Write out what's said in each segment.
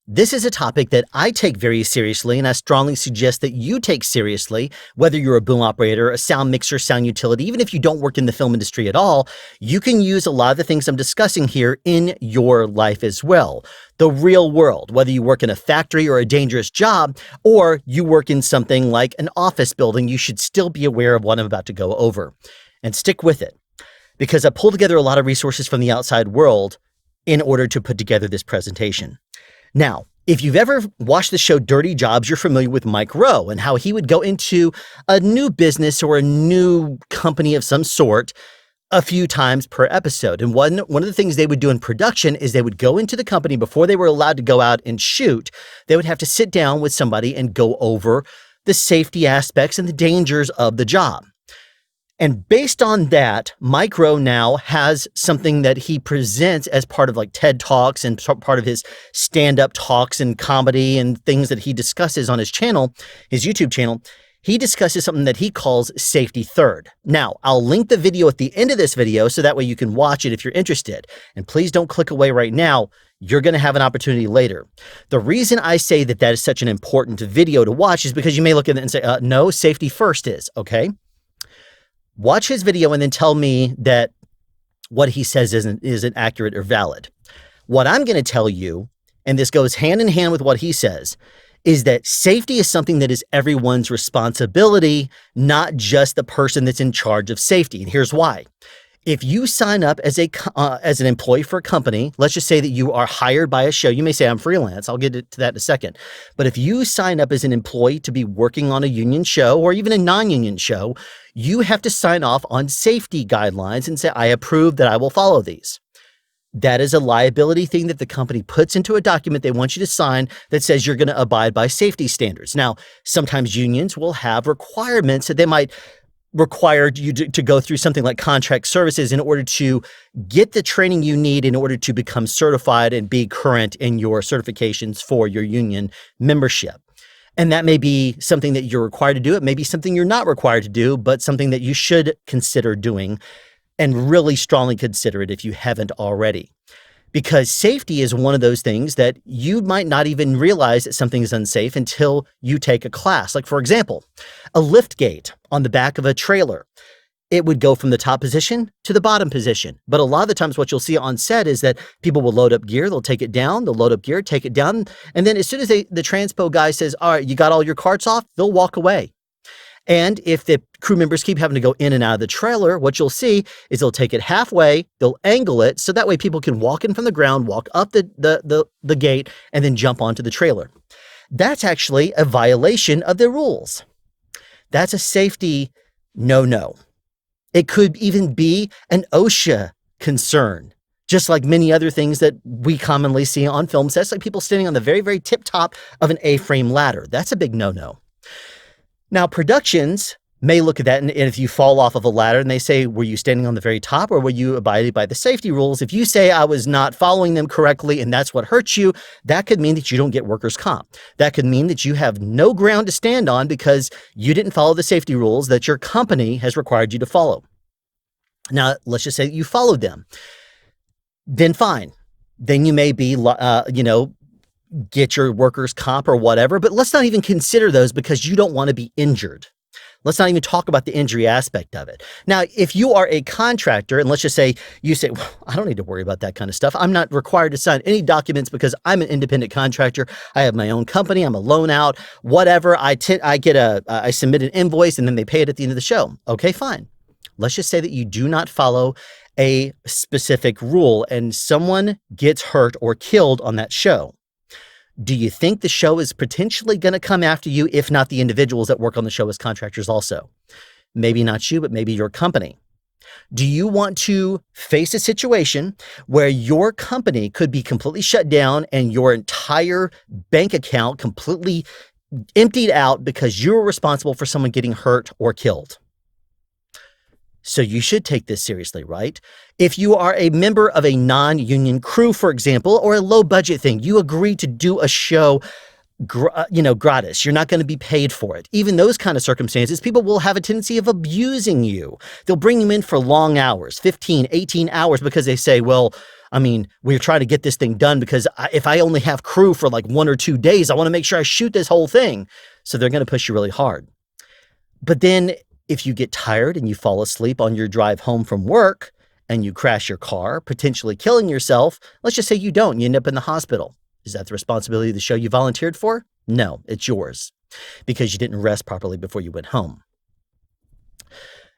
This is a topic that I take very seriously, and I strongly suggest that you take seriously, whether you're a boom operator, a sound mixer, sound utility, even if you don't work in the film industry at all, you can use a lot of the things I'm discussing here in your life as well. The real world, whether you work in a factory or a dangerous job, or you work in something like an office building, you should still be aware of what I'm about to go over. And stick with it, because I pulled together a lot of resources from the outside world in order to put together this presentation. Now, if you've ever watched the show Dirty Jobs, you're familiar with Mike Rowe and how he would go into a new business or a new company of some sort a few times per episode. And one of the things they would do in production is they would go into the company before they were allowed to go out and shoot. They would have to sit down with somebody and go over the safety aspects and the dangers of the job. And based on that, Mike Rowe now has something that he presents as part of like TED Talks and part of his stand-up talks and comedy and things that he discusses on his channel, his YouTube channel. He discusses something that he calls safety third. Now, I'll link the video at the end of this video so that way you can watch it if you're interested. And please don't click away right now. You're going to have an opportunity later. The reason I say that that is such an important video to watch is because you may look at it and say, no, safety first is, okay? Watch his video and then tell me that what he says isn't accurate or valid. What I'm going to tell you, and this goes hand in hand with what he says, is that safety is something that is everyone's responsibility, not just the person that's in charge of safety. And here's why. If you sign up as an employee for a company, let's just say that you are hired by a show. You may say I'm freelance. I'll get to that in a second. But if you sign up as an employee to be working on a union show or even a non-union show, you have to sign off on safety guidelines and say, I approve that I will follow these. That is a liability thing that the company puts into a document they want you to sign that says you're going to abide by safety standards. Now, sometimes unions will have requirements that they might require you to go through something like contract services in order to get the training you need in order to become certified and be current in your certifications for your union membership. And that may be something that you're required to do. It may be something you're not required to do, but something that you should consider doing and really strongly consider it if you haven't already. Because safety is one of those things that you might not even realize that something is unsafe until you take a class. Like, for example, a lift gate on the back of a trailer. It would go from the top position to the bottom position. But a lot of the times what you'll see on set is that people will load up gear, they'll take it down, they'll load up gear, take it down. And then as soon as the transpo guy says, all right, you got all your carts off, they'll walk away. And if the crew members keep having to go in and out of the trailer, what you'll see is they'll take it halfway, they'll angle it, so that way people can walk in from the ground, walk up the gate, and then jump onto the trailer. That's actually a violation of the rules. That's a safety no-no. It could even be an OSHA concern, just like many other things that we commonly see on film sets, like people standing on the very, very tip top of an A-frame ladder. That's a big no-no. Now, productions may look at that, and if you fall off of a ladder and they say, were you standing on the very top or were you abiding by the safety rules? If you say I was not following them correctly and that's what hurts you, that could mean that you don't get workers' comp. That could mean that you have no ground to stand on because you didn't follow the safety rules that your company has required you to follow. Now, let's just say that you followed them. Then fine. Then you may be, get your workers' comp or whatever, but let's not even consider those because you don't want to be injured. Let's not even talk about the injury aspect of it. Now, if you are a contractor, and let's just say you say, well, I don't need to worry about that kind of stuff. I'm not required to sign any documents because I'm an independent contractor. I have my own company. I'm a loan out, whatever. I submit an invoice and then they pay it at the end of the show. Okay, fine. Let's just say that you do not follow a specific rule and someone gets hurt or killed on that show. Do you think the show is potentially going to come after you, if not the individuals that work on the show as contractors also? Maybe not you, but maybe your company. Do you want to face a situation where your company could be completely shut down and your entire bank account completely emptied out because you're responsible for someone getting hurt or killed? So you should take this seriously, right? If you are a member of a non-union crew, for example, or a low-budget thing, you agree to do a show, gratis. You're not going to be paid for it. Even those kind of circumstances, people will have a tendency of abusing you. They'll bring you in for long hours, 15, 18 hours, because they say, well, I mean, we're trying to get this thing done because if I only have crew for like 1 or 2 days, I want to make sure I shoot this whole thing. So they're going to push you really hard. But then if you get tired and you fall asleep on your drive home from work and you crash your car, potentially killing yourself, let's just say you don't, you end up in the hospital. Is that the responsibility of the show you volunteered for? No, it's yours because you didn't rest properly before you went home.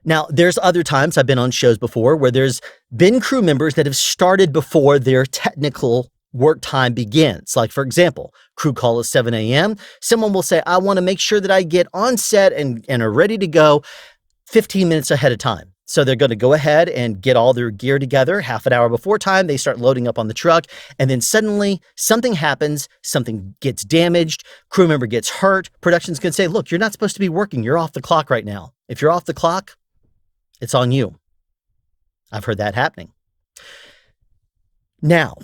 Now, there's other times I've been on shows before where there's been crew members that have started before their technical work time begins. Like, for example, crew call is 7 a.m. Someone will say, I want to make sure that I get on set and are ready to go 15 minutes ahead of time. So they're going to go ahead and get all their gear together half an hour before time. They start loading up on the truck. And then suddenly something happens. Something gets damaged. Crew member gets hurt. Production's going to say, look, you're not supposed to be working. You're off the clock right now. If you're off the clock, it's on you. I've heard that happening. Now,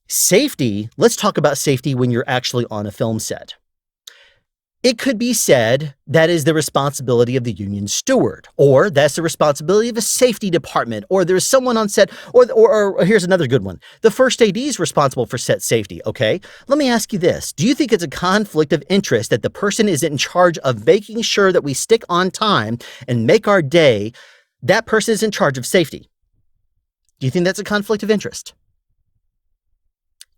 safety, let's talk about safety when you're actually on a film set. It could be said that is the responsibility of the union steward, or that's the responsibility of a safety department, or there's someone on set, or here's another good one. The first AD is responsible for set safety, okay? Let me ask you this. Do you think it's a conflict of interest that the person is in charge of making sure that we stick on time and make our day? That person is in charge of safety. Do you think that's a conflict of interest?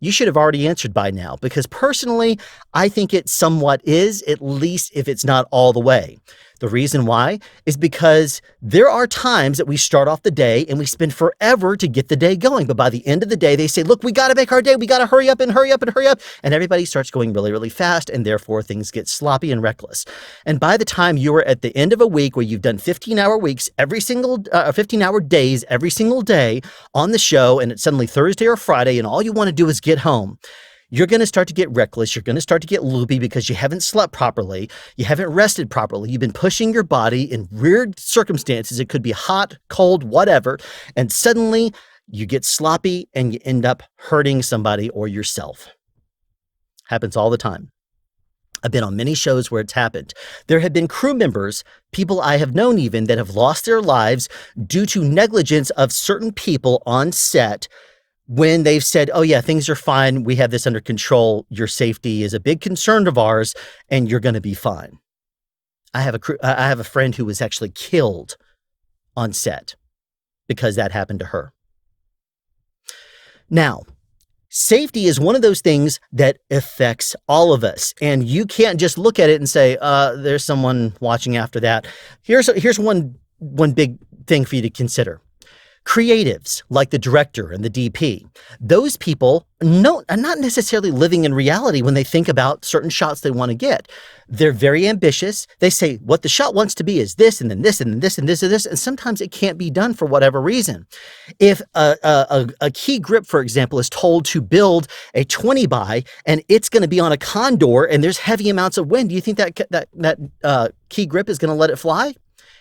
You should have already answered by now, because personally, I think it somewhat is, at least if it's not all the way. The reason why is because there are times that we start off the day and we spend forever to get the day going. But by the end of the day, they say, look, we got to make our day. We got to hurry up and hurry up and hurry up. And everybody starts going really, really fast. And therefore, things get sloppy and reckless. And by the time you are at the end of a week where you've done 15-hour weeks, 15-hour days every single day on the show, and it's suddenly Thursday or Friday, and all you want to do is get home, you're going to start to get reckless. You're going to start to get loopy because you haven't slept properly. You haven't rested properly. You've been pushing your body in weird circumstances. It could be hot, cold, whatever. And suddenly you get sloppy and you end up hurting somebody or yourself. Happens all the time. I've been on many shows where it's happened. There have been crew members, people I have known even, that have lost their lives due to negligence of certain people on set when they've said, oh yeah, things are fine, we have this under control, your safety is a big concern of ours, and you're going to be fine. I have a friend who was actually killed on set because that happened to her. Now, safety is one of those things that affects all of us, and you can't just look at it and say, there's someone watching after that. Here's one big thing for you to consider. Creatives, like the director and the DP, those people are not necessarily living in reality when they think about certain shots they want to get. They're very ambitious. They say what the shot wants to be is this, and then this, and then this, and this, and this, and sometimes it can't be done for whatever reason. If a key grip, for example, is told to build a 20 by, and it's going to be on a condor, and there's heavy amounts of wind, do you think that key grip is going to let it fly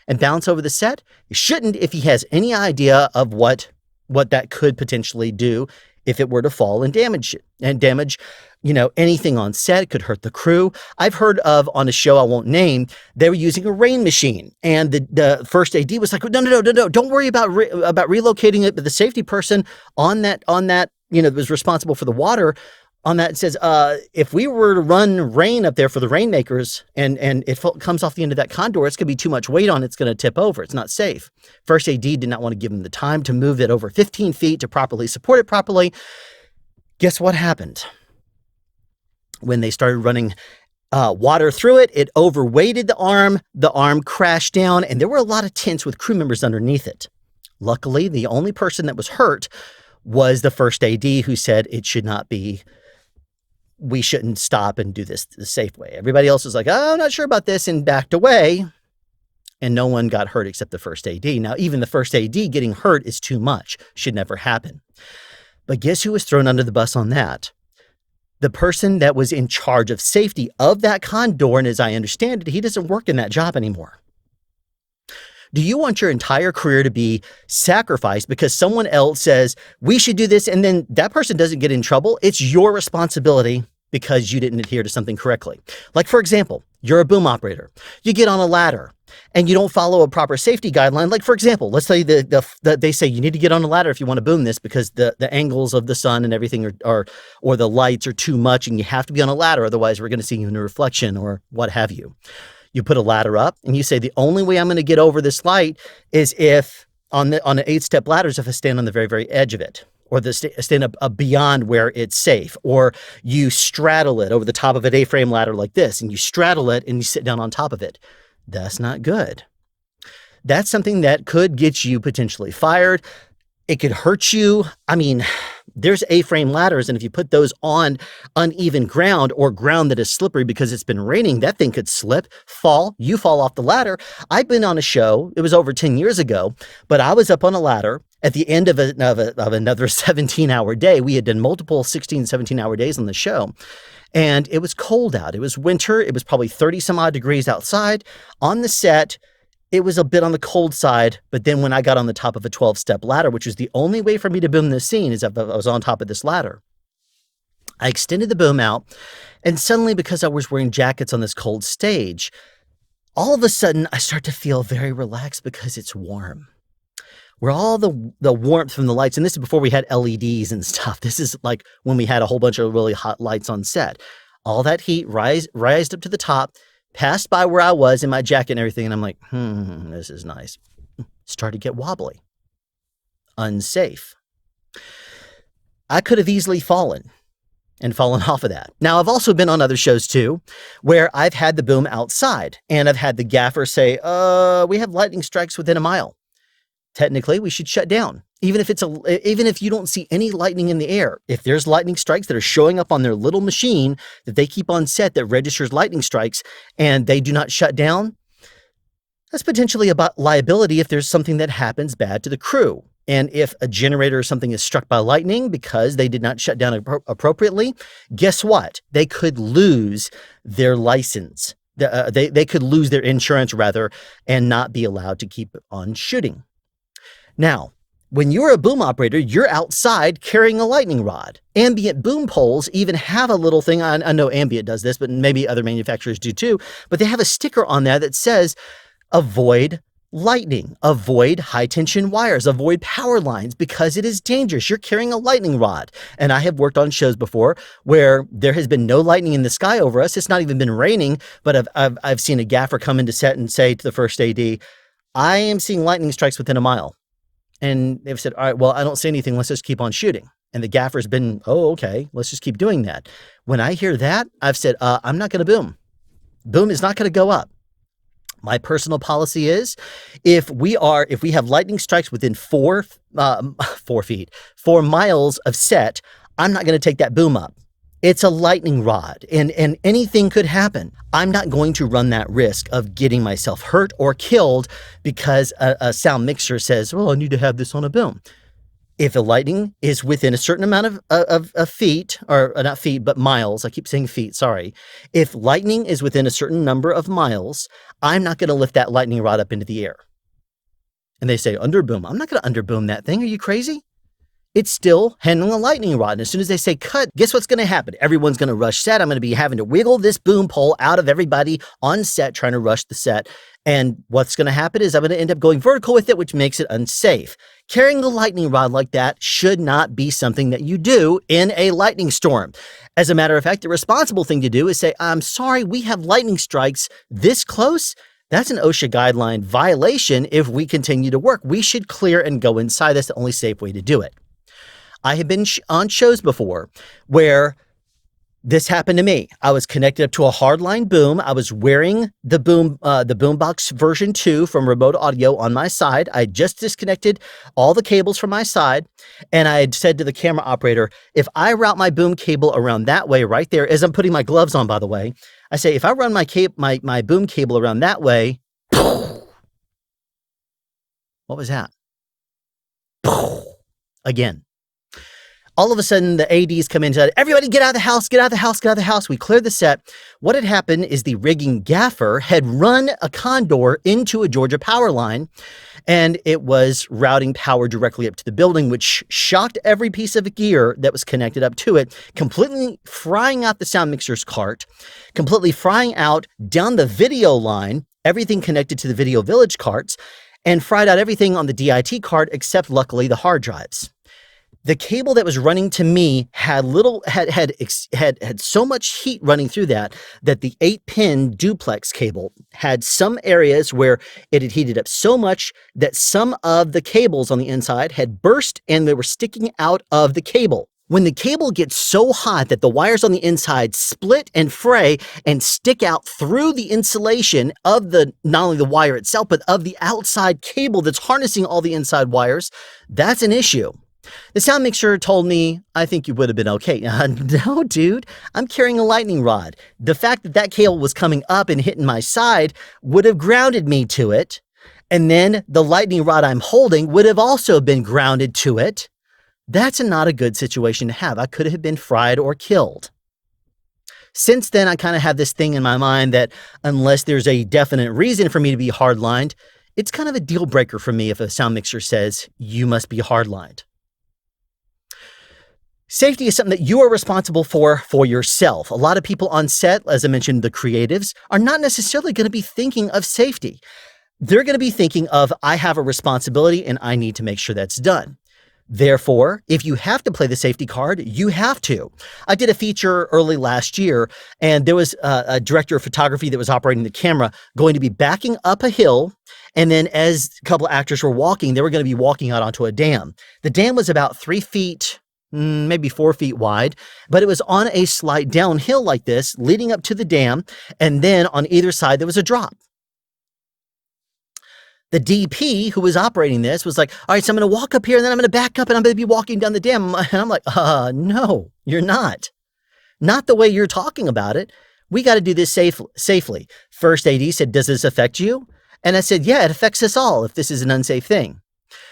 and bounce over the set? He shouldn't if he has any idea of what that could potentially do if it were to fall and damage anything on set. It could hurt the crew. I've heard of, on a show I won't name, they were using a rain machine, and the first AD was like, no, don't worry about relocating it, but the safety person on that that was responsible for the water on that says, if we were to run rain up there for the rainmakers and it comes off the end of that condor, it's going to be too much weight on it. It's going to tip over. It's not safe. First AD did not want to give him the time to move it over 15 feet to properly support it properly. Guess what happened? When they started running water through it, it overweighted the arm crashed down, and there were a lot of tents with crew members underneath it. Luckily, the only person that was hurt was the first AD, who said it should not be. We shouldn't stop and do this the safe way. Everybody else was like, oh, I'm not sure about this, and backed away. And no one got hurt except the first AD. Now, even the first AD getting hurt is too much. Should never happen. But guess who was thrown under the bus on that? The person that was in charge of safety of that condor, and as I understand it, he doesn't work in that job anymore. Do you want your entire career to be sacrificed because someone else says, we should do this, and then that person doesn't get in trouble? It's your responsibility because you didn't adhere to something correctly. Like, for example, you're a boom operator. You get on a ladder and you don't follow a proper safety guideline. Like, for example, let's say they say you need to get on a ladder if you want to boom this because the angles of the sun and everything are or the lights are too much and you have to be on a ladder. Otherwise, we're going to see you in a reflection or what have you. You put a ladder up and you say, the only way I'm going to get over this light is if on an 8-step ladder is if I stand on the very, very edge of it, or stand up beyond where it's safe, or you straddle it over the top of an A-frame ladder like this, and you straddle it and you sit down on top of it. That's not good. That's something that could get you potentially fired. It could hurt you. I mean, there's A-frame ladders, and if you put those on uneven ground or ground that is slippery because it's been raining, that thing could slip, fall, you fall off the ladder. I've been on a show, it was over 10 years ago, but I was up on a ladder at the end of another 17-hour day. We had done multiple 16, 17-hour days on the show, and it was cold out. It was winter. It was probably 30 some odd degrees outside. On the set, it was a bit on the cold side, but then when I got on the top of a 12-step ladder, which was the only way for me to boom this scene is if I was on top of this ladder, I extended the boom out, and suddenly, because I was wearing jackets on this cold stage, all of a sudden, I start to feel very relaxed because it's warm. Where all the warmth from the lights, and this is before we had LEDs and stuff. This is like when we had a whole bunch of really hot lights on set. All that heat rised up to the top, passed by where I was in my jacket and everything, and I'm like, this is nice. Started to get wobbly. Unsafe. I could have easily fallen off of that. Now, I've also been on other shows too, where I've had the boom outside, and I've had the gaffer say, we have lightning strikes within a mile. Technically, we should shut down. Even if you don't see any lightning in the air, if there's lightning strikes that are showing up on their little machine that they keep on set that registers lightning strikes and they do not shut down, that's potentially about liability if there's something that happens bad to the crew. And if a generator or something is struck by lightning because they did not shut down appropriately, guess what? They could lose their license. They could lose their insurance, rather, and not be allowed to keep on shooting. Now, when you're a boom operator, you're outside carrying a lightning rod. Ambient boom poles even have a little thing. I know Ambient does this, but maybe other manufacturers do too. But they have a sticker on there that says, avoid lightning, avoid high-tension wires, avoid power lines because it is dangerous. You're carrying a lightning rod. And I have worked on shows before where there has been no lightning in the sky over us. It's not even been raining, but I've seen a gaffer come into set and say to the first AD, I am seeing lightning strikes within a mile. And they've said, all right, well, I don't see anything. Let's just keep on shooting. And the gaffer's been, oh, okay, let's just keep doing that. When I hear that, I've said, I'm not going to boom. Boom is not going to go up. My personal policy is if we have lightning strikes within 4 miles of set, I'm not going to take that boom up. It's a lightning rod and anything could happen. I'm not going to run that risk of getting myself hurt or killed because a sound mixer says, well, I need to have this on a boom. If the lightning is within a certain amount of feet, or not feet, but miles, I keep saying feet, sorry. If lightning is within a certain number of miles, I'm not going to lift that lightning rod up into the air. And they say, underboom. I'm not going to underboom that thing. Are you crazy? It's still handling a lightning rod. And as soon as they say cut, guess what's going to happen? Everyone's going to rush set. I'm going to be having to wiggle this boom pole out of everybody on set trying to rush the set. And what's going to happen is I'm going to end up going vertical with it, which makes it unsafe. Carrying a lightning rod like that should not be something that you do in a lightning storm. As a matter of fact, the responsible thing to do is say, I'm sorry, we have lightning strikes this close. That's an OSHA guideline violation. If we continue to work, we should clear and go inside. That's the only safe way to do it. I have been on shows before where this happened to me. I was connected up to a hardline boom. I was wearing the boombox version 2 from Remote Audio on my side. I just disconnected all the cables from my side, and I had said to the camera operator, if I route my boom cable around that way right there, as I'm putting my gloves on, by the way, I say, if I run my boom cable around that way, what was that? Again. All of a sudden, the ADs come in and said, everybody get out of the house, get out of the house, get out of the house. We cleared the set. What had happened is the rigging gaffer had run a condor into a Georgia power line, and it was routing power directly up to the building, which shocked every piece of gear that was connected up to it, completely frying out the sound mixer's cart, completely frying out down the video line, everything connected to the Video Village carts, and fried out everything on the DIT cart except, luckily, the hard drives. The cable that was running to me had so much heat running through that the 8-pin duplex cable had some areas where it had heated up so much that some of the cables on the inside had burst and they were sticking out of the cable. When the cable gets so hot that the wires on the inside split and fray and stick out through the insulation of not only the wire itself, but of the outside cable that's harnessing all the inside wires, that's an issue. The sound mixer told me, I think you would have been okay. No, dude, I'm carrying a lightning rod. The fact that cable was coming up and hitting my side would have grounded me to it. And then the lightning rod I'm holding would have also been grounded to it. That's not a good situation to have. I could have been fried or killed. Since then, I kind of have this thing in my mind that unless there's a definite reason for me to be hardlined, it's kind of a deal breaker for me if a sound mixer says you must be hardlined. Safety is something that you are responsible for yourself. A lot of people on set, as I mentioned, the creatives, are not necessarily going to be thinking of safety. They're going to be thinking of, I have a responsibility and I need to make sure that's done. Therefore, if you have to play the safety card, you have to. I did a feature early last year, and there was a director of photography that was operating the camera going to be backing up a hill, and then as a couple of actors were walking, they were going to be walking out onto a dam. The dam was about 3 feet, maybe 4 feet wide, but it was on a slight downhill like this, leading up to the dam, and then on either side there was a drop. The DP who was operating this was like, all right, so I'm going to walk up here and then I'm going to back up and I'm going to be walking down the dam. And I'm like, no, you're not. Not the way you're talking about it. We got to do this safely. First AD said, does this affect you? And I said, yeah, it affects us all if this is an unsafe thing.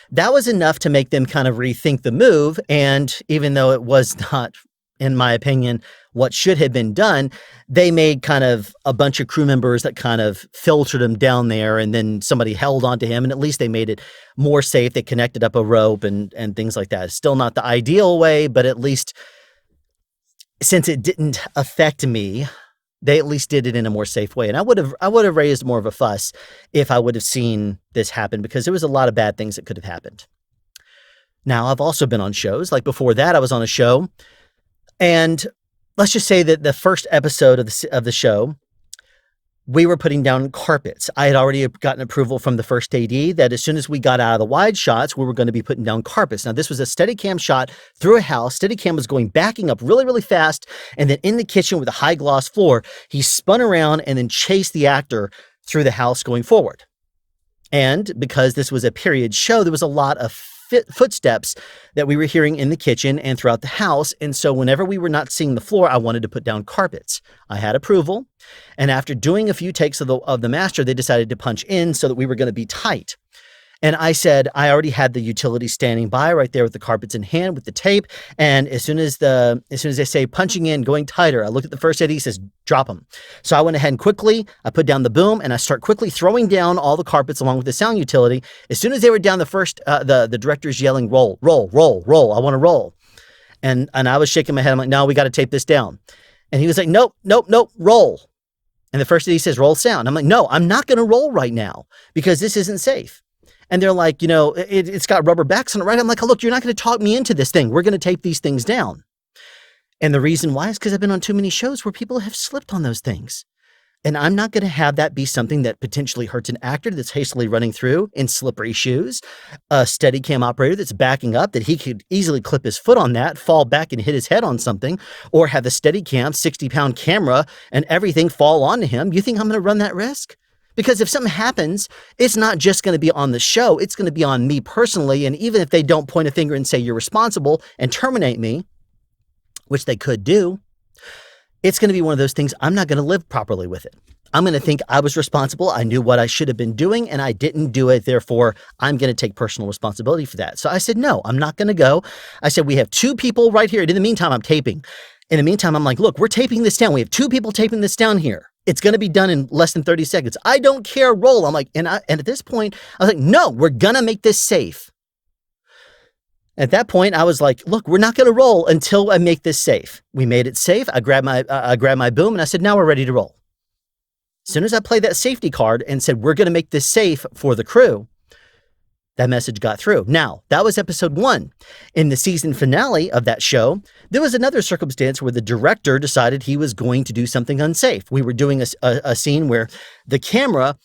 That was enough to make them kind of rethink the move. And even though it was not, in my opinion, what should have been done, they made kind of a bunch of crew members that kind of filtered him down there, and then somebody held onto him, and at least they made it more safe. They connected up a rope and things like that. Still not the ideal way, but at least since it didn't affect me, they at least did it in a more safe way. And I would have raised more of a fuss if I would have seen this happen, because there was a lot of bad things that could have happened. Now, I've also been on shows. Like before that, I was on a show, and let's just say that the first episode of the show, we were putting down carpets. I had already gotten approval from the first AD that as soon as we got out of the wide shots, we were going to be putting down carpets. Now, this was a Steadicam shot through a house. Steadicam was backing up really, really fast. And then in the kitchen with a high gloss floor, he spun around and then chased the actor through the house going forward. And because this was a period show, there was a lot of footsteps that we were hearing in the kitchen and throughout the house. And so whenever we were not seeing the floor, I wanted to put down carpets. I had approval. And after doing a few takes of the master, they decided to punch in so that we were going to be tight. And I said, I already had the utility standing by right there with the carpets in hand with the tape. And as soon as they say punching in, going tighter, I look at the first AD, he says, drop them. So I went ahead and I put down the boom and I start quickly throwing down all the carpets along with the sound utility. As soon as they were down, the director's yelling, roll, roll, roll, roll. I want to roll. And I was shaking my head. I'm like, no, we got to tape this down. And he was like, nope, nope, nope, roll. And the first AD says, roll sound. I'm like, no, I'm not going to roll right now because this isn't safe. And they're like, it's got rubber backs on it, right? I'm like, oh, look, you're not going to talk me into this thing. We're going to tape these things down. And the reason why is because I've been on too many shows where people have slipped on those things. And I'm not going to have that be something that potentially hurts an actor that's hastily running through in slippery shoes, a Steadicam operator that's backing up, that he could easily clip his foot on that, fall back and hit his head on something, or have the Steadicam 60-pound camera and everything fall onto him. You think I'm going to run that risk? Because if something happens, it's not just going to be on the show. It's going to be on me personally. And even if they don't point a finger and say you're responsible and terminate me, which they could do, it's going to be one of those things I'm not going to live properly with it. I'm going to think I was responsible. I knew what I should have been doing and I didn't do it. Therefore, I'm going to take personal responsibility for that. So I said, no, I'm not going to go. I said, we have 2 people right here. And in the meantime, I'm taping. In the meantime, I'm like, look, we're taping this down. We have 2 people taping this down here. It's going to be done in less than 30 seconds. I don't care. Roll. I'm like, and at this point, I was like, no, we're going to make this safe. At that point, I was like, look, we're not going to roll until I make this safe. We made it safe. I grabbed my boom and I said, now we're ready to roll. As soon as I played that safety card and said, we're going to make this safe for the crew, that message got through. Now, that was episode 1. In the season finale of that show, there was another circumstance where the director decided he was going to do something unsafe. We were doing a scene where the camera,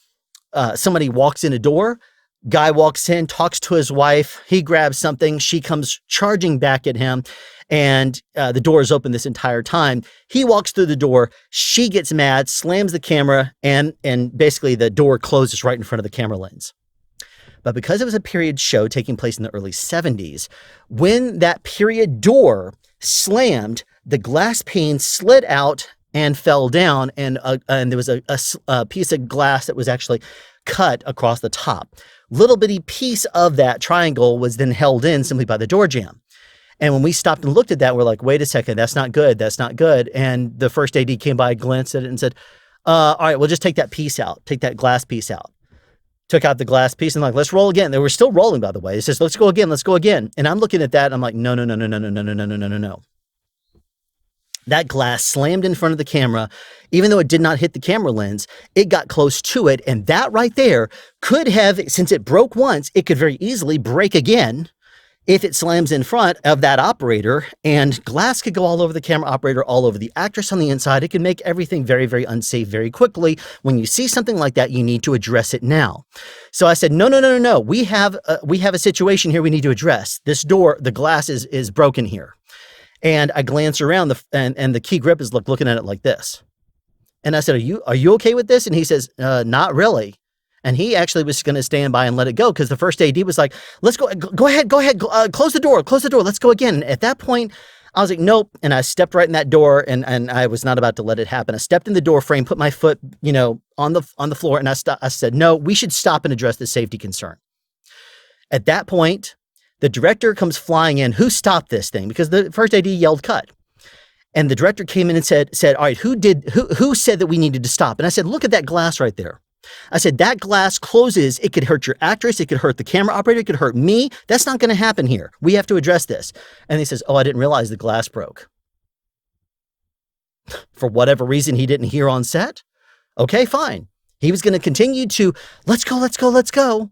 somebody walks in a door, guy walks in, talks to his wife, he grabs something, she comes charging back at him, and the door is open this entire time. He walks through the door, she gets mad, slams the camera, and basically the door closes right in front of the camera lens. But because it was a period show taking place in the early 70s, when that period door slammed, the glass pane slid out and fell down, and there was a piece of glass that was actually cut across the top. Little bitty piece of that triangle was then held in simply by the door jamb. And when we stopped and looked at that, we're like, wait a second, that's not good. That's not good. And the first AD came by, glanced at it and said, all right, we'll just take that piece out. Take that glass piece out. Took out the glass piece and like, let's roll again. They were still rolling, by the way. It says, let's go again. Let's go again. And I'm looking at that. And I'm like, no. That glass slammed in front of the camera. Even though it did not hit the camera lens, it got close to it. And that right there could have, since it broke once, it could very easily break again if it slams in front of that operator, and glass could go all over the camera operator, all over the actress on the inside. It can make everything very, very unsafe very quickly. When you see something like that, you need to address it now. So I said, no. We have a situation here we need to address. This door, the glass is broken here. And I glance around and the key grip is looking at it like this. And I said, are you okay with this? And he says, not really. And he actually was going to stand by and let it go because the first AD was like, let's go ahead, close the door, let's go again. And at that point, I was like, nope. And I stepped right in that door and I was not about to let it happen. I stepped in the door frame, put my foot, on the floor, and I said, no, we should stop and address the safety concern. At that point, the director comes flying in. Who stopped this thing? Because the first AD yelled cut. And the director came in and said, all right, who said that we needed to stop? And I said, look at that glass right there. I said, that glass closes. It could hurt your actress. It could hurt the camera operator. It could hurt me. That's not going to happen here. We have to address this. And he says, oh, I didn't realize the glass broke. For whatever reason he didn't hear on set. Okay, fine. He was going to continue to, let's go.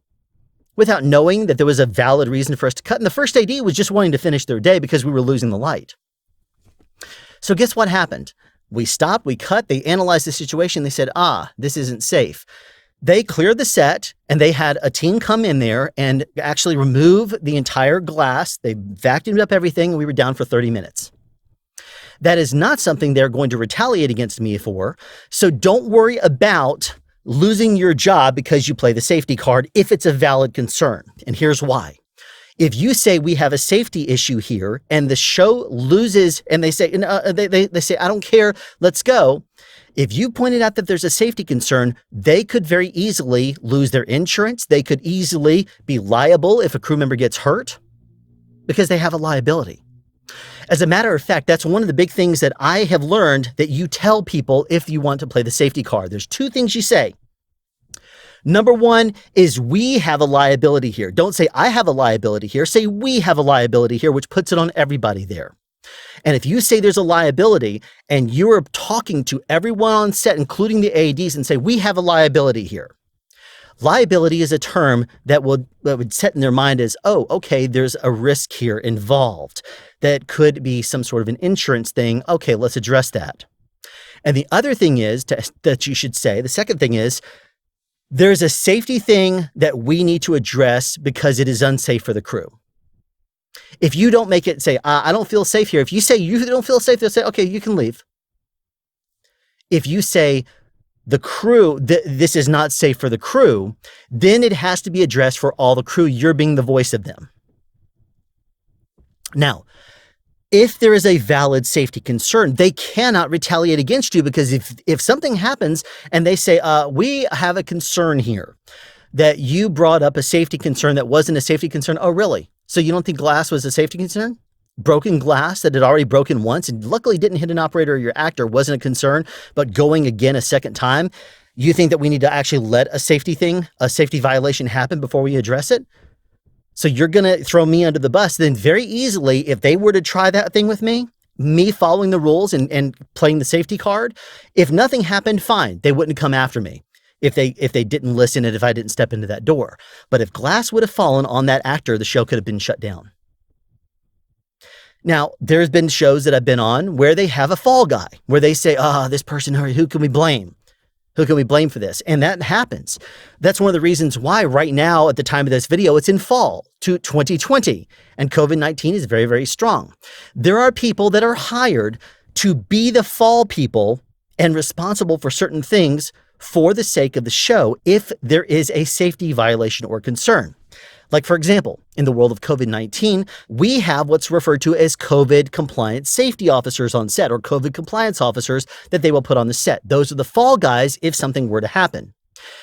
Without knowing that there was a valid reason for us to cut. And the first AD was just wanting to finish their day because we were losing the light. So guess what happened? We stopped, we cut, they analyzed the situation. They said, this isn't safe. They cleared the set and they had a team come in there and actually remove the entire glass. They vacuumed up everything and we were down for 30 minutes. That is not something they're going to retaliate against me for. So don't worry about losing your job because you play the safety card if it's a valid concern. And here's why. If you say we have a safety issue here and the show loses and they say, they say, I don't care, let's go. If you pointed out that there's a safety concern, they could very easily lose their insurance. They could easily be liable if a crew member gets hurt because they have a liability. As a matter of fact, that's one of the big things that I have learned that you tell people if you want to play the safety card. There's 2 things you say. Number 1 is we have a liability here. Don't say I have a liability here. Say we have a liability here, which puts it on everybody there. And if you say there's a liability and you're talking to everyone on set, including the ADs, and say we have a liability here. Liability is a term that would set in their mind as, oh, okay, there's a risk here involved. That could be some sort of an insurance thing. Okay, let's address that. And the other thing is that you should say, the second thing is, there's a safety thing that we need to address because it is unsafe for the crew. If you don't make it say, I don't feel safe here. If you say you don't feel safe, they'll say, okay, you can leave. If you say the crew, this is not safe for the crew, then it has to be addressed for all the crew. You're being the voice of them. Now, If there is a valid safety concern, they cannot retaliate against you, because if something happens and they say, we have a concern here that you brought up a safety concern that wasn't a safety concern. Oh, really? So you don't think glass was a safety concern? Broken glass that had already broken once and luckily didn't hit an operator or your actor wasn't a concern, but going again a second time, you think that we need to actually let a safety violation happen before we address it? So you're going to throw me under the bus. Then very easily, if they were to try that thing with me following the rules and playing the safety card, if nothing happened, fine. They wouldn't come after me if they didn't listen and if I didn't step into that door. But if glass would have fallen on that actor, the show could have been shut down. Now, there's been shows that I've been on where they have a fall guy, where they say, this person, who can we blame? Who can we blame for this? And that happens. That's one of the reasons why right now, at the time of this video, it's in fall to 2020, and COVID-19 is very, very strong. There are people that are hired to be the fall people and responsible for certain things for the sake of the show if there is a safety violation or concern. Like, for example, in the world of COVID-19, we have what's referred to as COVID compliance safety officers on set, or COVID compliance officers that they will put on the set. Those are the fall guys if something were to happen.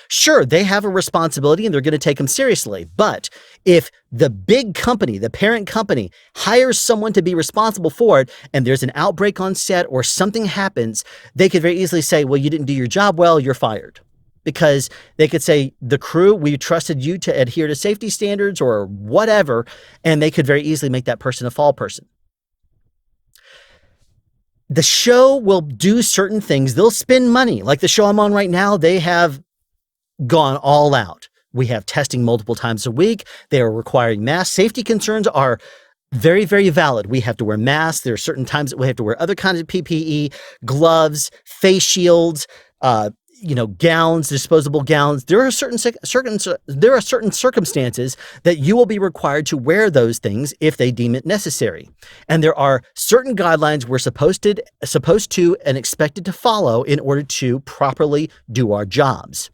Sure, they have a responsibility and they're going to take them seriously. But if the big company, the parent company, hires someone to be responsible for it and there's an outbreak on set or something happens, they could very easily say, well, you didn't do your job well, you're fired. Because they could say, the crew, we trusted you to adhere to safety standards or whatever, and they could very easily make that person a fall person. The show will do certain things. They'll spend money. Like the show I'm on right now, they have gone all out. We have testing multiple times a week. They are requiring masks. Safety concerns are very, very valid. We have to wear masks. There are certain times that we have to wear other kinds of PPE, gloves, face shields, gowns, disposable gowns. There are certain circumstances that you will be required to wear those things if they deem it necessary. And there are certain guidelines we're supposed to and expected to follow in order to properly do our jobs.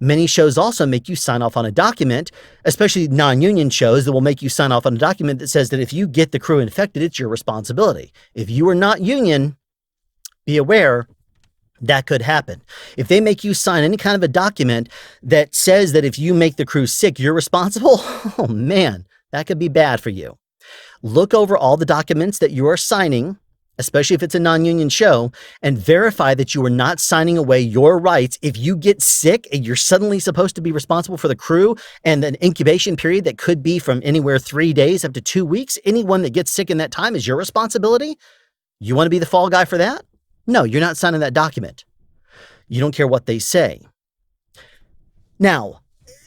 Many shows also make you sign off on a document, especially non-union shows, that will make you sign off on a document that says that if you get the crew infected, it's your responsibility. If you are not union, be aware that could happen. If they make you sign any kind of a document that says that if you make the crew sick, you're responsible, oh man, that could be bad for you. Look over all the documents that you are signing, especially if it's a non-union show, and verify that you are not signing away your rights. If you get sick and you're suddenly supposed to be responsible for the crew and an incubation period that could be from anywhere 3 days up to 2 weeks, anyone that gets sick in that time is your responsibility. You want to be the fall guy for that? No, you're not signing that document. You don't care what they say. Now,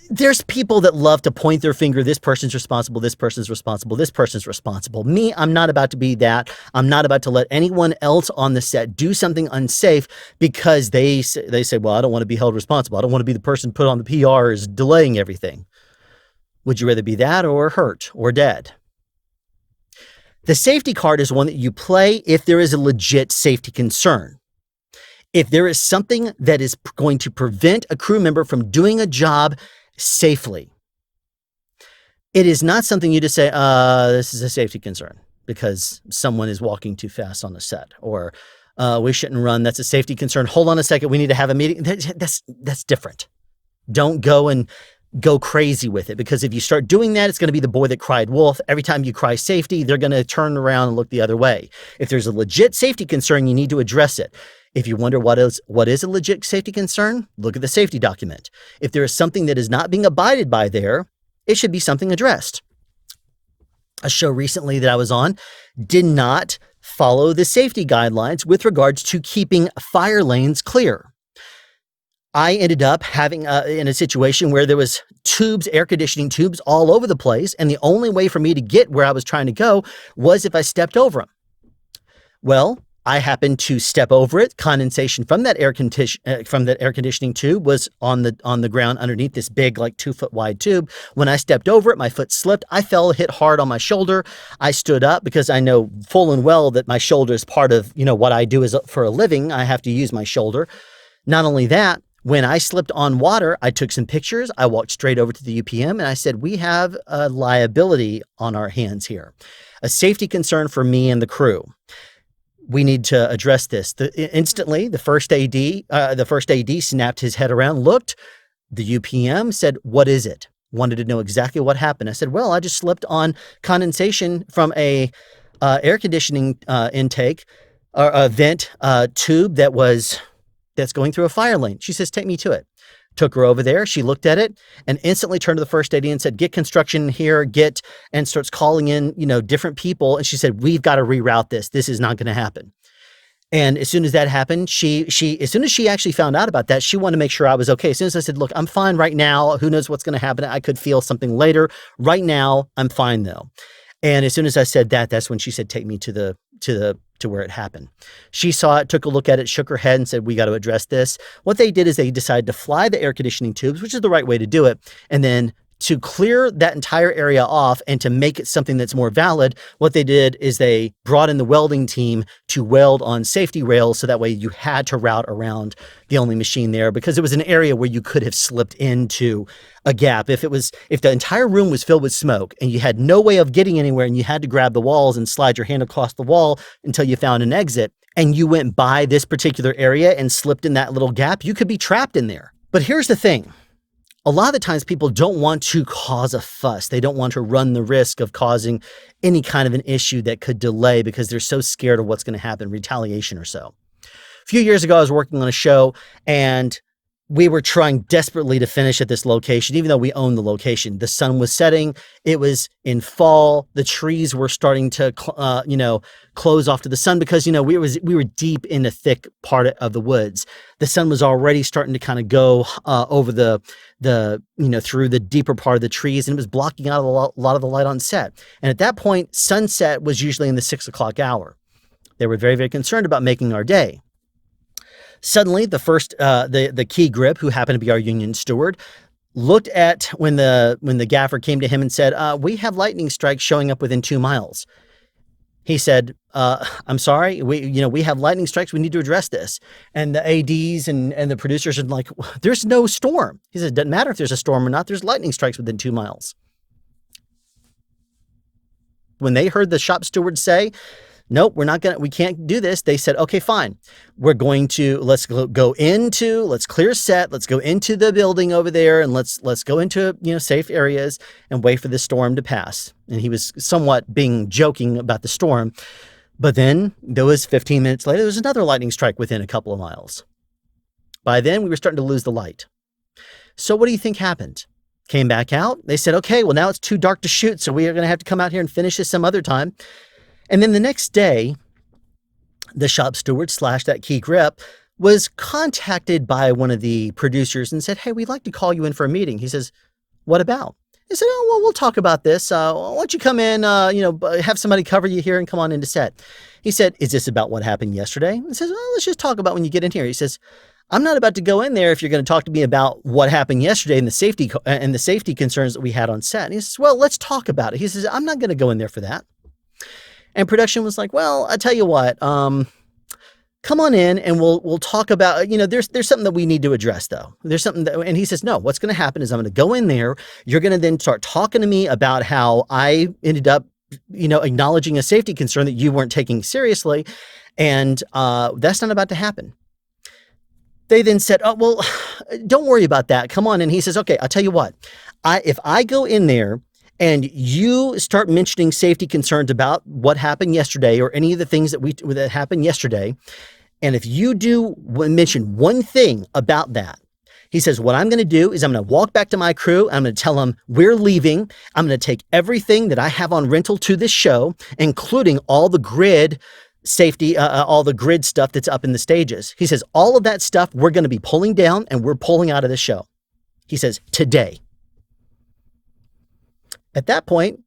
there's people that love to point their finger. This person's responsible. This person's responsible. This person's responsible. Me, I'm not about to be that. I'm not about to let anyone else on the set do something unsafe because they say, well, I don't want to be held responsible. I don't want to be the person put on the PR as delaying everything. Would you rather be that or hurt or dead? The safety card is one that you play if there is a legit safety concern. If there is something that is going to prevent a crew member from doing a job safely. It is not something you just say, this is a safety concern because someone is walking too fast on the set, or we shouldn't run. That's a safety concern. Hold on a second. We need to have a meeting. That's different. Don't go crazy with it, because if you start doing that, it's going to be the boy that cried wolf. Every time you cry safety, they're going to turn around and look the other way. If there's a legit safety concern, you need to address it. If you wonder what is a legit safety concern, look at the safety document. If there is something that is not being abided by there, it should be something addressed. A show recently that I was on did not follow the safety guidelines with regards to keeping fire lanes clear. I ended up having in a situation where there was tubes, air conditioning tubes all over the place, and the only way for me to get where I was trying to go was if I stepped over them. Well, I happened to step over it. Condensation from that air conditioning tube was on the ground underneath this big, like 2-foot wide tube. When I stepped over it, my foot slipped. I fell, hit hard on my shoulder. I stood up because I know full and well that my shoulder is part of, what I do for a living. I have to use my shoulder. Not only that, when I slipped on water, I took some pictures. I walked straight over to the UPM and I said, we have a liability on our hands here. a safety concern for me and the crew. We need to address this. Instantly, the first AD snapped his head around, looked. The UPM said, "What is it?" Wanted to know exactly what happened. I said, "Well, I just slipped on condensation from a air conditioning intake or a vent tube that's going through a fire lane." She says, "Take me to it." Took her over there. She looked at it and instantly turned to the first AD and said, "Get construction here, and starts calling in, different people. And she said, "We've got to reroute this. This is not going to happen." And as soon as that happened, as soon as she actually found out about that, she wanted to make sure I was okay. As soon as I said, "Look, I'm fine right now. Who knows what's going to happen? I could feel something later. Right now, I'm fine though." And as soon as I said that, that's when she said, "Take me to where it happened." She saw it, took a look at it, shook her head and said, "We got to address this." What they did is they decided to fly the air conditioning tubes, which is the right way to do it. And then to clear that entire area off and to make it something that's more valid, what they did is they brought in the welding team to weld on safety rails. So that way you had to route around the only machine there, because it was an area where you could have slipped into a gap. If the entire room was filled with smoke and you had no way of getting anywhere and you had to grab the walls and slide your hand across the wall until you found an exit, and you went by this particular area and slipped in that little gap, you could be trapped in there. But here's the thing. A lot of the times people don't want to cause a fuss. They don't want to run the risk of causing any kind of an issue that could delay because they're so scared of what's going to happen, retaliation or so. A few years ago, I was working on a show and we were trying desperately to finish at this location, even though we owned the location. The sun was setting. It was in fall. The trees were starting to, close off to the sun because, we were deep in the thick part of the woods. The sun was already starting to kind of go over through the deeper part of the trees, and it was blocking out a lot of the light on set. And at that point, sunset was usually in the 6 o'clock hour. They were very, very concerned about making our day. Suddenly, the key grip, who happened to be our union steward, looked at when the gaffer came to him and said, "We have lightning strikes showing up within 2 miles." He said, "I'm sorry, we have lightning strikes. We need to address this." And the ADs and the producers are like, "There's no storm." He said, "It doesn't matter if there's a storm or not. There's lightning strikes within 2 miles." When they heard the shop steward say, "Nope, we can't do this," they said, "Okay, fine. We're going to, let's clear set. Let's go into the building over there and let's go into, safe areas and wait for the storm to pass." And he was somewhat being joking about the storm. But then there was 15 minutes later, there was another lightning strike within a couple of miles. By then we were starting to lose the light. So what do you think happened? Came back out. They said, "Okay, well now it's too dark to shoot. So we are going to have to come out here and finish this some other time." And then the next day, the shop steward / that key grip was contacted by one of the producers and said, "Hey, we'd like to call you in for a meeting." He says, "What about?" They said, "Oh, well, we'll talk about this. Why don't you come in, have somebody cover you here and come on into set." He said, "Is this about what happened yesterday?" He says, "Well, let's just talk about when you get in here." He says, "I'm not about to go in there if you're going to talk to me about what happened yesterday and the safety concerns that we had on set." And he says, "Well, let's talk about it." He says, "I'm not going to go in there for that." And production was like, "Well, I tell you what, come on in and we'll talk about, there's something that we need to address though. There's something that," and he says, "No, what's going to happen is I'm going to go in there. You're going to then start talking to me about how I ended up, acknowledging a safety concern that you weren't taking seriously. And that's not about to happen." They then said, "Oh, well, don't worry about that. Come on." And he says, "Okay, I'll tell you what, if I go in there and you start mentioning safety concerns about what happened yesterday or any of the things that happened yesterday, and if you do mention one thing about that," he says, "what I'm going to do is I'm going to walk back to my crew. I'm going to tell them we're leaving. I'm going to take everything that I have on rental to this show, including all the grid safety, all the grid stuff that's up in the stages." He says, "All of that stuff we're going to be pulling down and we're pulling out of the show." He says, "Today." At that point,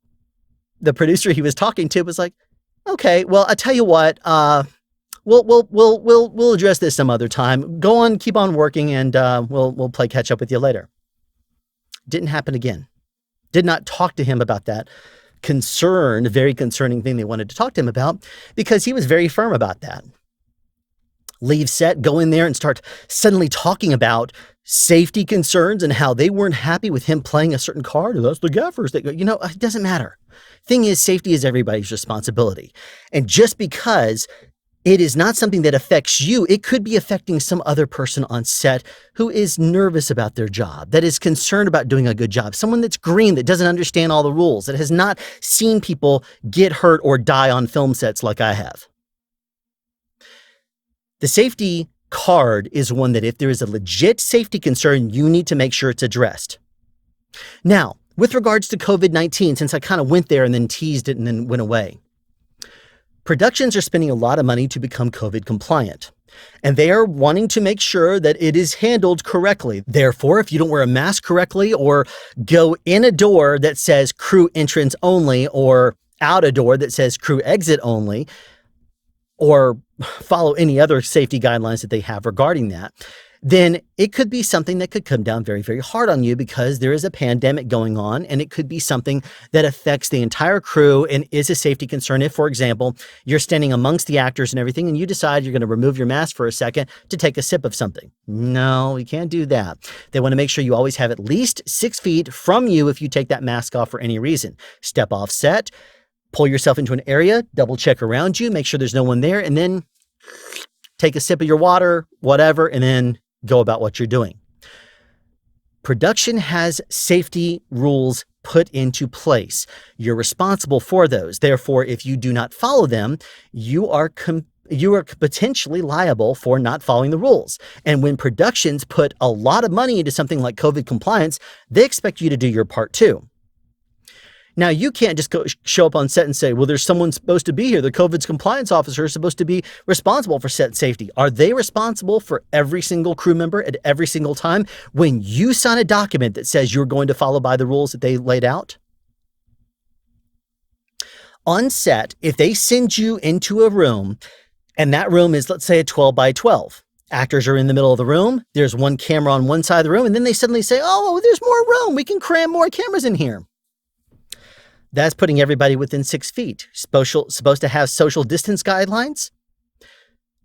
the producer he was talking to was like, "Okay, well, I tell you what, we'll address this some other time. Go on, keep on working, and we'll play catch up with you later." Didn't happen again. Did not talk to him about that very concerning thing they wanted to talk to him about, because he was very firm about that. leave set, go in there and start suddenly talking about safety concerns and how they weren't happy with him playing a certain card. That's the gaffers. They go, it doesn't matter. Thing is, safety is everybody's responsibility. And just because it is not something that affects you, it could be affecting some other person on set who is nervous about their job, that is concerned about doing a good job, someone that's green, that doesn't understand all the rules, that has not seen people get hurt or die on film sets like I have. The safety card is one that if there is a legit safety concern, you need to make sure it's addressed. Now, with regards to COVID-19, since I kind of went there and then teased it and then went away, productions are spending a lot of money to become COVID compliant, and they are wanting to make sure that it is handled correctly. Therefore, if you don't wear a mask correctly or go in a door that says crew entrance only or out a door that says crew exit only, or follow any other safety guidelines that they have regarding that, then it could be something that could come down very, very hard on you because there is a pandemic going on, and it could be something that affects the entire crew and is a safety concern. If, for example, you're standing amongst the actors and everything and you decide you're going to remove your mask for a second to take a sip of something. No, you can't do that. They want to make sure you always have at least 6 feet from you if you take that mask off for any reason. Step off set, pull yourself into an area, double check around you, make sure there's no one there, and then take a sip of your water, whatever, and then go about what you're doing. Production has safety rules put into place. You're responsible for those. Therefore, if you do not follow them, you are potentially liable for not following the rules. And when productions put a lot of money into something like COVID compliance, they expect you to do your part too. Now, you can't just show up on set and say, well, there's someone supposed to be here. The COVID's compliance officer is supposed to be responsible for set safety. Are they responsible for every single crew member at every single time when you sign a document that says you're going to follow by the rules that they laid out? On set, if they send you into a room and that room is, let's say, a 12 by 12, actors are in the middle of the room, there's one camera on one side of the room, and then they suddenly say, oh, there's more room. We can cram more cameras in here. That's putting everybody within 6 feet. Supposed to have social distance guidelines?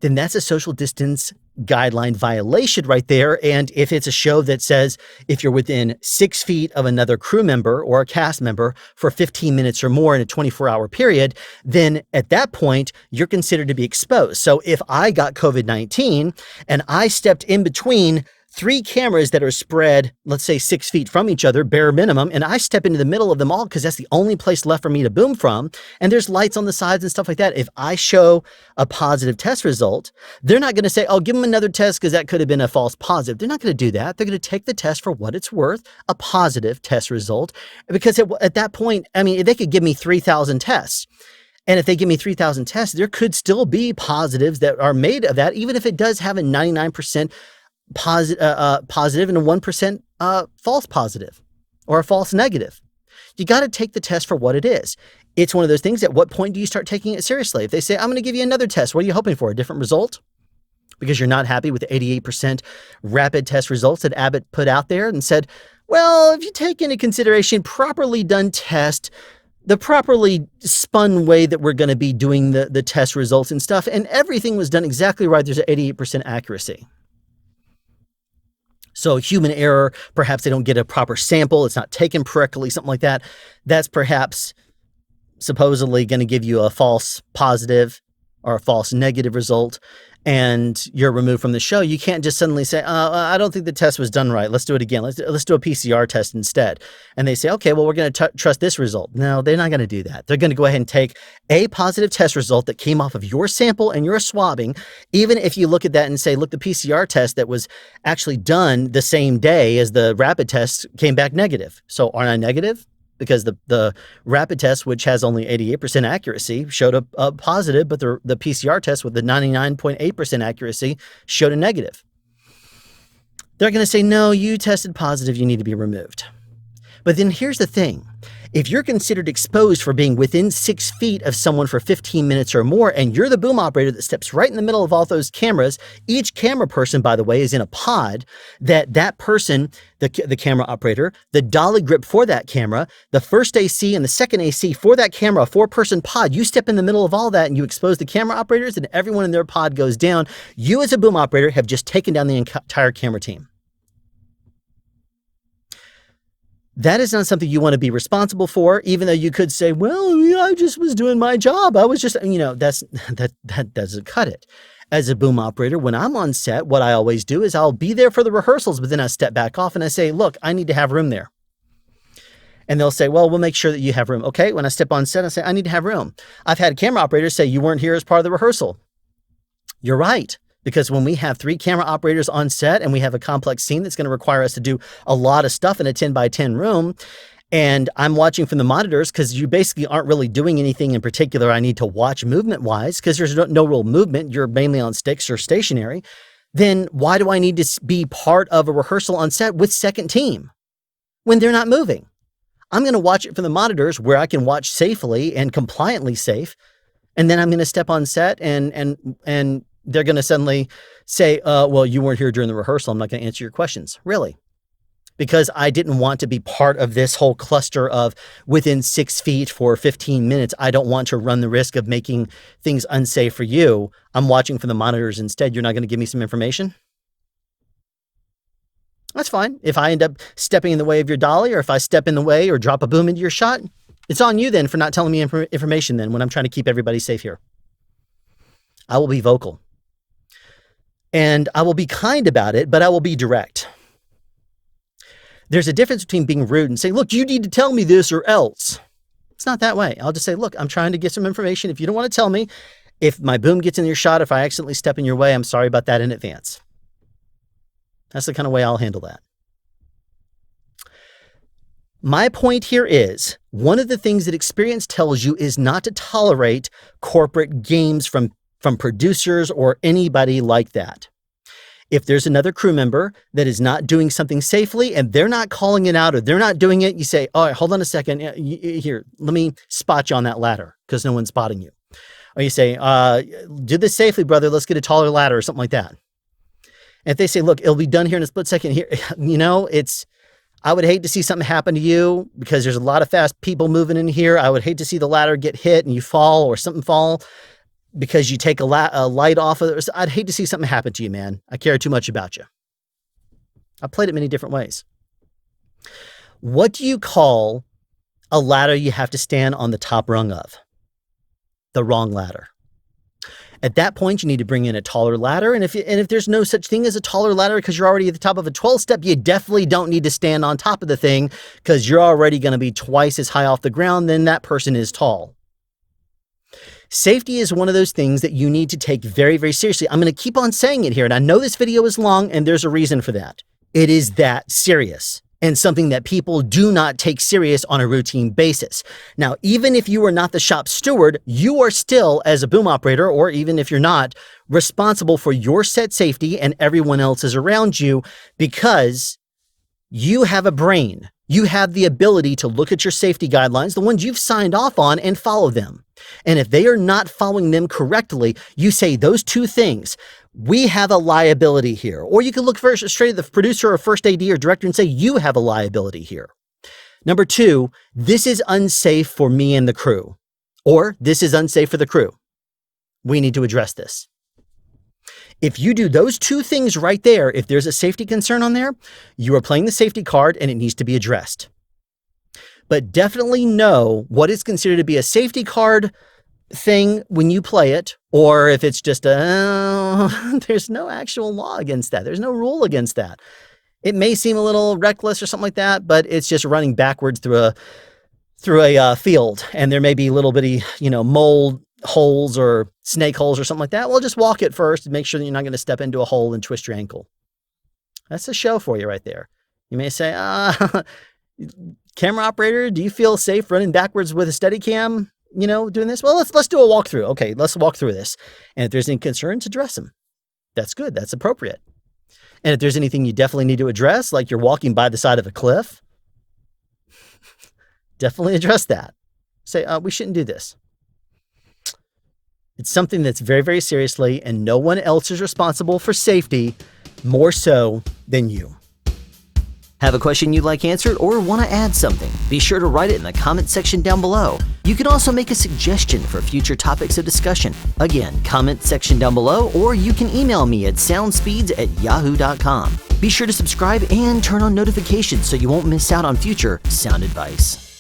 Then that's a social distance guideline violation right there. And if it's a show that says if you're within 6 feet of another crew member or a cast member for 15 minutes or more in a 24-hour period, then at that point, you're considered to be exposed. So if I got COVID-19 and I stepped in between 3 cameras that are spread, let's say 6 feet from each other, bare minimum, and I step into the middle of them all because that's the only place left for me to boom from, and there's lights on the sides and stuff like that. If I show a positive test result, they're not going to say, oh, give them another test because that could have been a false positive. They're not going to do that. They're going to take the test for what it's worth, a positive test result, because at that point, I mean, they could give me 3,000 tests. And if they give me 3,000 tests, there could still be positives that are made of that, even if it does have a 99% positive and a 1% false positive or a false negative. You got to take the test for what it is. It's one of those things. At what point do you start taking it seriously? If they say, I'm going to give you another test, what are you hoping for? A different result? Because you're not happy with the 88% rapid test results that Abbott put out there and said, well, if you take into consideration properly done test, the properly spun way that we're going to be doing the test results and stuff, and everything was done exactly right, there's an 88% accuracy. So human error, perhaps they don't get a proper sample, it's not taken correctly, something like that. That's perhaps supposedly going to give you a false positive or a false negative result, and you're removed from the show. You can't just suddenly say, I don't think the test was done right. Let's do it again. Let's do a PCR test instead. And they say, okay, well, we're going to trust this result. No, they're not going to do that. They're going to go ahead and take a positive test result that came off of your sample and your swabbing. Even if you look at that and say, look, the PCR test that was actually done the same day as the rapid test came back negative. So aren't I negative? Because the rapid test, which has only 88% accuracy, showed a positive, but the PCR test with the 99.8% accuracy showed a negative. They're going to say, no, you tested positive, you need to be removed. But then here's the thing. If you're considered exposed for being within 6 feet of someone for 15 minutes or more, and you're the boom operator that steps right in the middle of all those cameras, each camera person, by the way, is in a pod that person, the camera operator, the dolly grip for that camera, the first AC and the second AC for that camera, a 4-person pod, you step in the middle of all that and you expose the camera operators and everyone in their pod goes down. You as a boom operator have just taken down the entire camera team. That is not something you want to be responsible for, even though you could say, well, I just was doing my job. I was just, that doesn't cut it. As a boom operator, when I'm on set, what I always do is I'll be there for the rehearsals, but then I step back off and I say, look, I need to have room there. And they'll say, well, we'll make sure that you have room. Okay, when I step on set, I say, I need to have room. I've had camera operators say, you weren't here as part of the rehearsal. You're right. Because when we have 3 camera operators on set and we have a complex scene that's going to require us to do a lot of stuff in a 10 by 10 room, and I'm watching from the monitors because you basically aren't really doing anything in particular I need to watch movement-wise because there's no real movement, you're mainly on sticks or stationary, then why do I need to be part of a rehearsal on set with second team when they're not moving? I'm going to watch it from the monitors where I can watch safely and compliantly safe, and then I'm going to step on set and they're going to suddenly say, well, you weren't here during the rehearsal. I'm not going to answer your questions. Really? Because I didn't want to be part of this whole cluster of within 6 feet for 15 minutes. I don't want to run the risk of making things unsafe for you. I'm watching from the monitors instead. You're not going to give me some information? That's fine. If I end up stepping in the way of your dolly, or if I step in the way or drop a boom into your shot, it's on you then for not telling me information then when I'm trying to keep everybody safe here. I will be vocal. And I will be kind about it, but I will be direct. There's a difference between being rude and saying, look, you need to tell me this or else. It's not that way. I'll just say, look, I'm trying to get some information. If you don't want to tell me, if my boom gets in your shot, if I accidentally step in your way, I'm sorry about that in advance. That's the kind of way I'll handle that. My point here is, one of the things that experience tells you is not to tolerate corporate games from producers or anybody like that. If there's another crew member that is not doing something safely and they're not calling it out or they're not doing it, you say, all right, hold on a second. Here, let me spot you on that ladder because no one's spotting you. Or you say, do this safely, brother. Let's get a taller ladder or something like that. And if they say, look, it'll be done here in a split second here, I would hate to see something happen to you because there's a lot of fast people moving in here. I would hate to see the ladder get hit and you fall or something fall because you take a light off of it. I'd hate to see something happen to you, man. I care too much about you. I've played it many different ways. What do you call a ladder you have to stand on the top rung of? The wrong ladder. At that point, you need to bring in a taller ladder. And if there's no such thing as a taller ladder because you're already at the top of a 12-step, you definitely don't need to stand on top of the thing because you're already going to be twice as high off the ground than that person is tall. Safety is one of those things that you need to take very, very seriously. I'm going to keep on saying it here, and I know this video is long, and there's a reason for that. It is that serious and something that people do not take serious on a routine basis. Now, even if you are not the shop steward, you are still, as a boom operator, or even if you're not, responsible for your set safety and everyone else's around you because you have a brain. You have the ability to look at your safety guidelines, the ones you've signed off on, and follow them. And if they are not following them correctly, you say those two things. We have a liability here. Or you can look first straight at the producer or first AD or director and say, you have a liability here. Number 2, this is unsafe for me and the crew. Or this is unsafe for the crew. We need to address this. If you do those two things right there, if there's a safety concern on there, you are playing the safety card and it needs to be addressed. But definitely know what is considered to be a safety card thing when you play it, or if it's just there's no actual law against that. There's no rule against that. It may seem a little reckless or something like that, but it's just running backwards through a field, and there may be little bitty, mold holes or snake holes or something like that. Well, just walk it first and make sure that you're not going to step into a hole and twist your ankle. That's a show for you right there. You may say, camera operator, do you feel safe running backwards with a Steadicam, doing this? Well, let's do a walkthrough. Okay, let's walk through this. And if there's any concerns, address them. That's good. That's appropriate. And if there's anything you definitely need to address, like you're walking by the side of a cliff, definitely address that. Say, we shouldn't do this. It's something that's very, very seriously, and no one else is responsible for safety more so than you. Have a question you'd like answered or want to add something? Be sure to write it in the comment section down below. You can also make a suggestion for future topics of discussion. Again, comment section down below, or you can email me at soundspeeds@yahoo.com. Be sure to subscribe and turn on notifications so you won't miss out on future sound advice.